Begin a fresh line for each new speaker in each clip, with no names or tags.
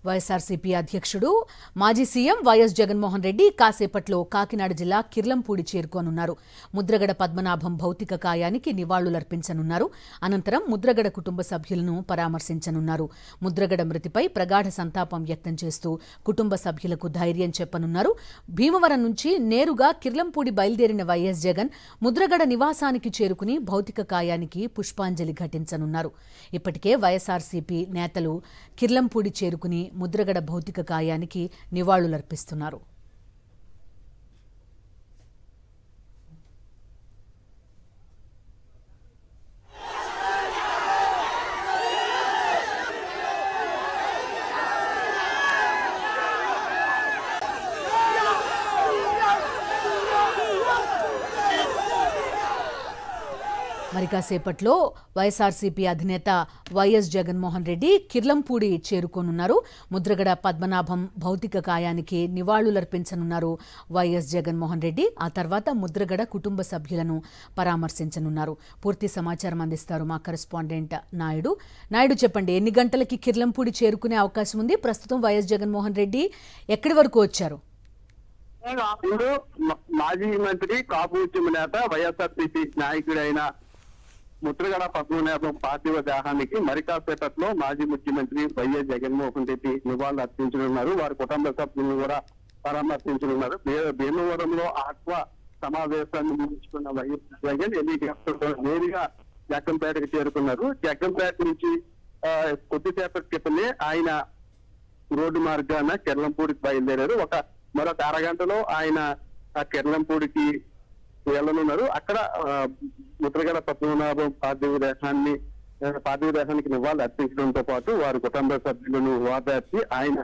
వైఎస్ఆర్సీపీ అధ్యక్షుడు మాజీ CM YS Jaganmohan Reddy కాసేపట్లో కాకినాడ జిల్లా కిర్లంపూడి చేరుకోనున్నారు. ముద్రగడ పద్మనాభం భౌతిక కాయానికి నివాళులర్పించనున్నారు. అనంతరం ముద్రగడ కుటుంబ సభ్యులను పరామర్శించనున్నారు. ముద్రగడ మృతిపై ప్రగాఢ సంతాపం వ్యక్తం చేస్తూ కుటుంబ సభ్యులకు ధైర్యం చెప్పనున్నారు. భీమవరం నుంచి నేరుగా కిర్లంపూడి బయలుదేరిన వైఎస్ జగన్ ముద్రగడ నివాసానికి చేరుకుని భౌతిక కాయానికి పుష్పాంజలి ఘటించనున్నారు. ఇప్పటికే వైఎస్ఆర్సీపీ నేతలు కిర్లంపూడి చేరుకుని ముద్రగడ భౌతిక కాయానికి నివాళులర్పిస్తున్నారు. మరి కాసేపట్లో వైఎస్ఆర్సీపీ అధినేత వైఎస్ జగన్మోహన్ రెడ్డి కిర్లంపూడి చేరుకోనున్నారు. ముద్రగడ పద్మనాభం భౌతిక కాయానికి నివాళులర్పించనున్నారు వైఎస్ జగన్మోహన్ రెడ్డి. ఆ తర్వాత ముద్రగడ కుటుంబ సభ్యులను పరామర్శించనున్నారు. పూర్తి సమాచారం అందిస్తారు మా కరెస్పాండెంట్ నాయుడు. చెప్పండి, ఎన్ని గంటలకి కిర్లంపూడి చేరుకునే అవకాశం ఉంది? ప్రస్తుతం వైఎస్ జగన్మోహన్ రెడ్డి ఎక్కడి వరకు వచ్చారు?
మాజీ మంత్రి కాపు ఉద్యమ నేత వైఎస్ఆర్సీపీ నాయకుడైన ముద్రగడ పద్మనాభం పార్థివ దేహానికి మరి కాసేపట్లో మాజీ ముఖ్యమంత్రి వైఎస్ జగన్మోహన్ రెడ్డి నివాళులు అర్పించనున్నారు. వారి కుటుంబ సభ్యులను కూడా పరామర్శించనున్నారు. భీమవరంలో ఆత్మ సమావేశాన్ని ముగించుకున్న వైఎస్ జగన్ హెలికాప్టర్ నేరుగా జగ్గంపేటకు చేరుకున్నారు. జగ్గంపేట నుంచి కొద్దిసేపటి క్రితమే ఆయన రోడ్డు మార్గాన కిర్లంపూడికి బయలుదేరారు. మరొక అరగంటలో ఆయన కిర్లంపూడికి వెళ్ళనున్నారు. అక్కడ ముద్రగడ పద్మనాభం పార్థివ దేహానికి నివాళులు అర్పించడంతో పాటు వారి కుటుంబ సభ్యులను ఓదార్చి ఆయన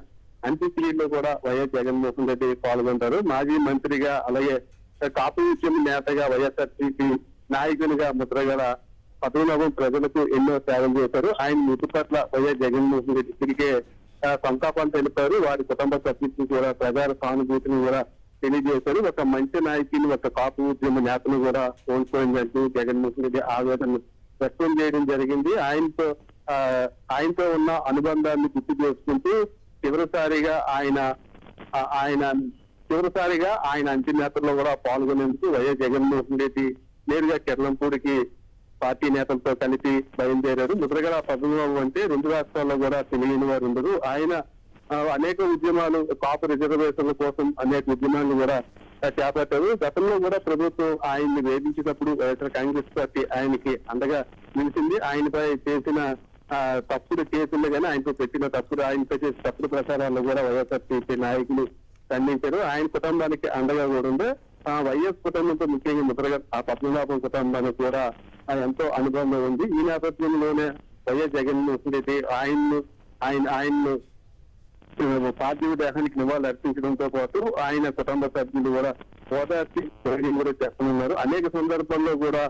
అంత్యక్రియల్లో కూడా వైఎస్ జగన్మోహన్ రెడ్డి పాల్గొంటారు. మాజీ మంత్రిగా అలాగే కాపు ఉద్యమ నేతగా వైఎస్ఆర్సీపీ నాయకునిగా ముద్రగడ పద్మనాభం ప్రజలకు ఎన్నో సేవలు చేశారు. ఆయన మృతి పట్ల వైఎస్ జగన్మోహన్ రెడ్డి తిరిగే సంతాపాన్ని తెలిపారు. వారి కుటుంబ సభ్యులకు కూడా ప్రజల సానుభూతిని కూడా తెలియజేశారు. ఒక మంచి నాయకుని, ఒక కాపు ఉద్యమ నేతను కూడా కోల్పోయిందంటూ జగన్మోహన్ రెడ్డి ఆవేదన వ్యక్తం చేయడం జరిగింది. ఆయనతో ఉన్న అనుబంధాన్ని గుర్తు చేసుకుంటూ చివరిసారిగా ఆయన అంత్యయాత్రలో కూడా పాల్గొనేందుకు వైఎస్ జగన్మోహన్ రెడ్డి నేరుగా కిర్లంపూడికి పార్టీ నేతలతో కలిసి బయలుదేరారు. ముద్రగడ పద్మనాభం అంటే రెండు రాష్ట్రాల్లో కూడా తెలియని వారు ఉండరు. ఆయన అనేక ఉద్యమాలు, కాపు రిజర్వేషన్ల కోసం అనేక ఉద్యమాలను కూడా చేపట్టారు. గతంలో కూడా ప్రభుత్వం ఆయన్ని వేధించినప్పుడు వైఎస్ఆర్ కాంగ్రెస్ పార్టీ ఆయనకి అండగా నిలిచింది. ఆయనపై చేసిన తప్పుడు కేసులు కానీ ఆయనతో ఆయనపై చేసిన తప్పుడు ప్రచారాలను కూడా వైఎస్ఆర్సీపీ నాయకులు ఖండించారు. ఆయన కుటుంబానికి అండగా కూడా ఉంది. వైఎస్ కుటుంబంతో ముఖ్యంగా ముద్రగడ పద్మనాభం కుటుంబానికి కూడా ఎంతో అనుబంధం ఉంది. ఈ నేపథ్యంలోనే వైఎస్ జగన్మోహన్ రెడ్డి ఆయన్ను పార్థివ దేహానికి నివాళులు అర్పించడంతో పాటు ఆయన కుటుంబ సభ్యులు కూడా ఓదార్చి కూడా చెప్పనున్నారు. అనేక సందర్భాల్లో కూడా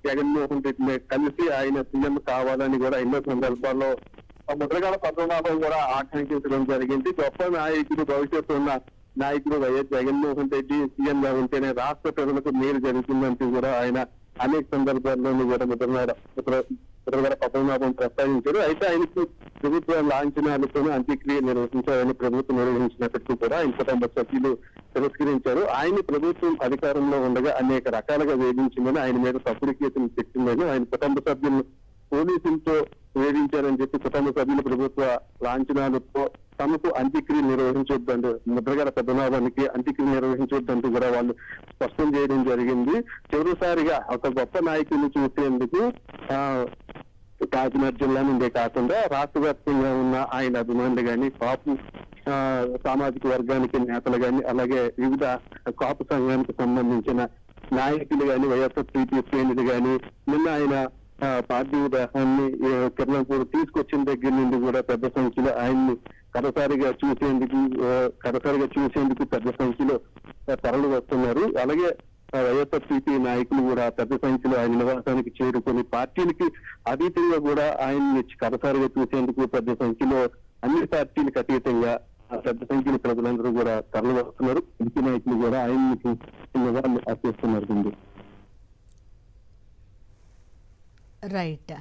జగన్మోహన్ రెడ్డిని కలిసి ఆయన సీఎం కావాలని కూడా ఎన్నో సందర్భాల్లో ముద్రగడ పద్మనాభం కూడా ఆకాంక్షించడం జరిగింది. గొప్ప నాయకుడు, భవిష్యత్తు ఉన్న నాయకుడు వైఎస్ జగన్మోహన్ రెడ్డి సీఎం గా ఉంటేనే రాష్ట్ర ప్రజలకు మేలు జరుగుతుందంటూ కూడా ఆయన అనేక సందర్భాల్లోనూ కూడా ముద్రగడ పద్మనాభం ప్రస్తావించారు. అయితే ఆయనకు ప్రభుత్వ లాంఛనాలతో అంత్యక్రియ నిర్వహించాలని ప్రభుత్వం నిర్వహించినప్పటికీ కూడా ఆయన కుటుంబ సభ్యులు తిరస్కరించారు. ఆయన ప్రభుత్వం అధికారంలో ఉండగా అనేక రకాలుగా వేధించిందని, ఆయన మీద తప్పుడు కేసులు పెట్టిందని, ఆయన కుటుంబ సభ్యులను పోలీసులతో వేధించారని చెప్పి కుటుంబ సభ్యులు ప్రభుత్వ లాంఛనాలతో తమకు అంత్యక్రియ నిర్వహించొద్దంటూ, ముద్రగడ పద్మనాభానికి అంత్యక్రియ నిర్వహించొద్దంటూ కూడా వాళ్ళు స్పష్టం చేయడం జరిగింది. చివరిసారిగా ఒక గొప్ప నాయకుడిని చూసేందుకు కాకినాడ జిల్లా నుండే కాకుండా రాష్ట్ర వ్యాప్తంగా ఉన్న ఆయన అభిమానులు కానీ, కాపు సామాజిక వర్గానికి నేతలు కానీ, అలాగే వివిధ కాపు సంఘానికి సంబంధించిన నాయకులు కానీ, వైఎస్ఆర్సీపీ శ్రేణులు కానీ నిన్న ఆయన పార్థివ దేహాన్ని కిర్లంపూడి తీసుకొచ్చిన దగ్గర నుండి కూడా పెద్ద సంఖ్యలో ఆయన్ని కడసారిగా చూసేందుకు పెద్ద సంఖ్యలో తరలి వస్తున్నారు. అలాగే వైఎస్ఆర్సీపీ నాయకులు కూడా పెద్ద సంఖ్యలో ఆయన నివాసానికి చేరుకొని పార్టీలకి అతీతంగా కూడా ఆయన్ని కడసారిగా చూసేందుకు పెద్ద సంఖ్యలో అన్ని పార్టీలకు అతీతంగా పెద్ద సంఖ్యలో ప్రజలందరూ కూడా తరలి వస్తున్నారు. ఎంపీ నాయకులు కూడా ఆయన్ని నివాళులు అర్పిస్తున్నారు.
రైట్.